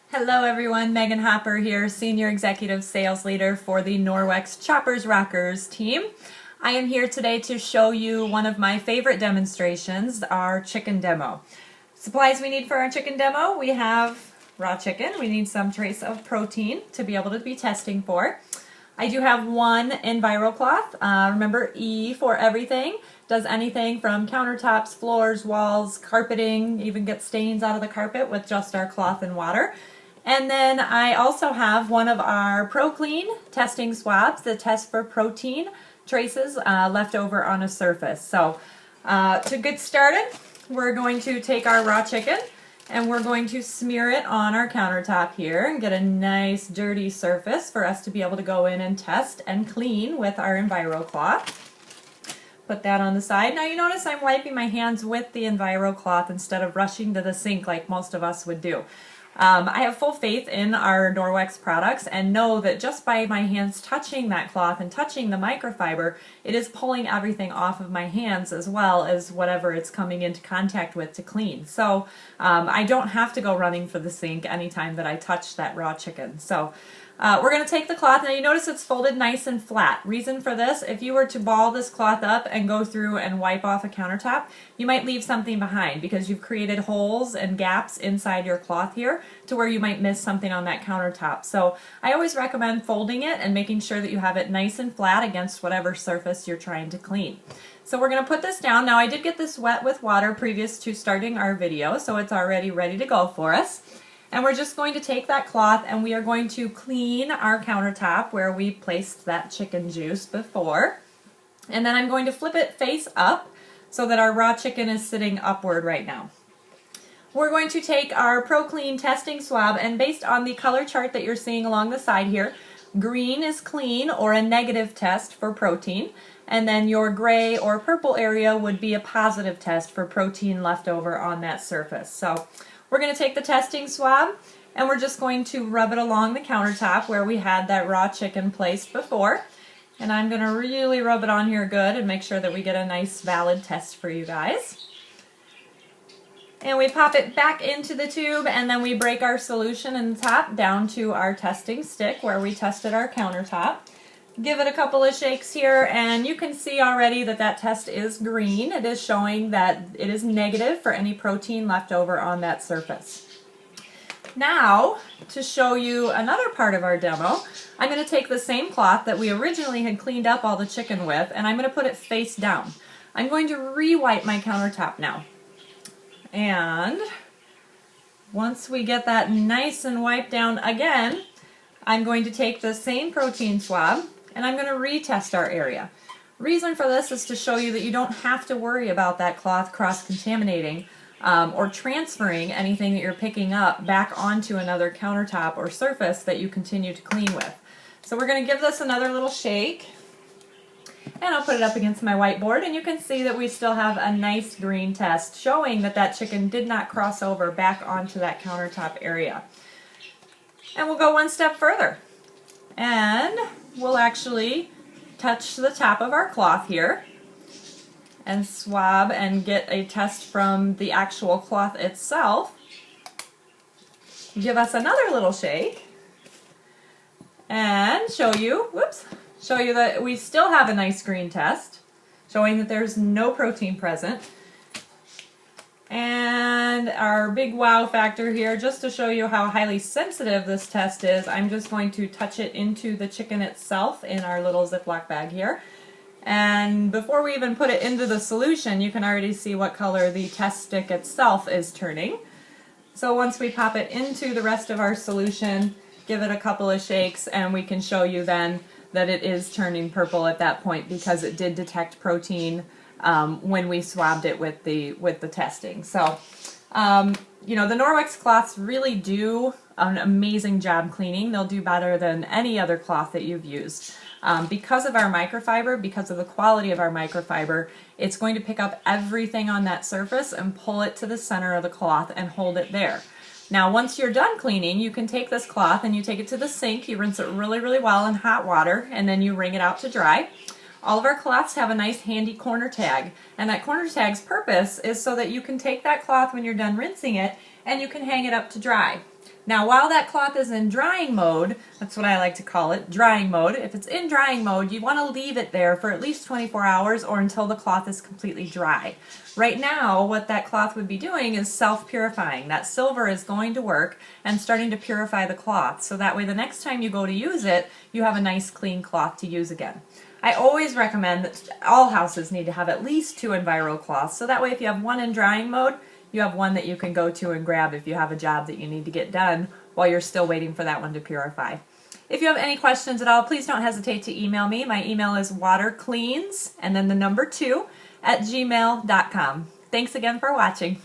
Hello everyone, Meighan Hopper here, Senior Executive Sales Leader for the Norwex Choppers Rockers team. I am here today to show you one of my favorite demonstrations, our chicken demo. Supplies we need for our chicken demo, we have raw chicken, we need some trace of protein to be able to be testing for. I do have one Enviro cloth, remember E for everything, does anything from countertops, floors, walls, carpeting, even get stains out of the carpet with just our cloth and water. And then I also have one of our ProClean testing swabs that test for protein traces left over on a surface. So to get started, we're going to take our raw chicken and we're going to smear it on our countertop here and get a nice dirty surface for us to be able to go in and test and clean with our Enviro cloth. Put that on the side. Now you notice I'm wiping my hands with the Enviro cloth instead of rushing to the sink like most of us would do. I have full faith in our Norwex products and know that just by my hands touching that cloth and touching the microfiber, it is pulling everything off of my hands as well as whatever it's coming into contact with to clean. So I don't have to go running for the sink anytime that I touch that raw chicken. So we're going to take the cloth. Now you notice it's folded nice and flat. Reason for this, if you were to ball this cloth up and go through and wipe off a countertop, you might leave something behind because you've created holes and gaps inside your cloth here to where you might miss something on that countertop. So I always recommend folding it and making sure that you have it nice and flat against whatever surface you're trying to clean. So we're going to put this down. Now I did get this wet with water previous to starting our video, so it's already ready to go for us. And we're just going to take that cloth and we are going to clean our countertop where we placed that chicken juice before. And then I'm going to flip it face up so that our raw chicken is sitting upward right now. We're going to take our ProClean testing swab, and based on the color chart that you're seeing along the side here, green is clean or a negative test for protein, and then your gray or purple area would be a positive test for protein left over on that surface. So we're going to take the testing swab and we're just going to rub it along the countertop where we had that raw chicken placed before. And I'm going to really rub it on here good and make sure that we get a nice valid test for you guys. And we pop it back into the tube and then we break our solution in the top down to our testing stick where we tested our countertop. Give it a couple of shakes here and you can see already that that test is green. It is showing that it is negative for any protein left over on that surface. Now, to show you another part of our demo, I'm going to take the same cloth that we originally had cleaned up all the chicken with and I'm going to put it face down. I'm going to re-wipe my countertop now. And once we get that nice and wiped down again, I'm going to take the same protein swab and I'm going to retest our area. Reason for this is to show you that you don't have to worry about that cloth cross-contaminating or transferring anything that you're picking up back onto another countertop or surface that you continue to clean with. So we're going to give this another little shake and I'll put it up against my whiteboard and you can see that we still have a nice green test showing that that chicken did not cross over back onto that countertop area. And we'll go one step further and we'll actually touch the top of our cloth here and swab and get a test from the actual cloth itself. Give us another little shake and show you that we still have a nice green test showing that there's no protein present. And our big wow factor here, just to show you how highly sensitive this test is, I'm just going to touch it into the chicken itself in our little Ziploc bag here. And before we even put it into the solution, you can already see what color the test stick itself is turning. So once we pop it into the rest of our solution, give it a couple of shakes, and we can show you then that it is turning purple at that point because it did detect protein when we swabbed it with the testing. So, you know, the Norwex cloths really do an amazing job cleaning. They'll do better than any other cloth that you've used. Because of our microfiber, because of the quality of our microfiber, it's going to pick up everything on that surface and pull it to the center of the cloth and hold it there. Now, once you're done cleaning, you can take this cloth and you take it to the sink, you rinse it really, really well in hot water, and then you wring it out to dry. All of our cloths have a nice handy corner tag, and that corner tag's purpose is so that you can take that cloth when you're done rinsing it and you can hang it up to dry. Now, while that cloth is in drying mode, that's what I like to call it, drying mode. If it's in drying mode, you want to leave it there for at least 24 hours or until the cloth is completely dry. Right now, what that cloth would be doing is self-purifying. That silver is going to work and starting to purify the cloth, so that way the next time you go to use it, you have a nice clean cloth to use again. I always recommend that all houses need to have at least 2 Enviro cloths, so that way if you have one in drying mode, you have one that you can go to and grab if you have a job that you need to get done while you're still waiting for that one to purify. If you have any questions at all, please don't hesitate to email me. My email is watercleans and then the number 2 @gmail.com. Thanks again for watching.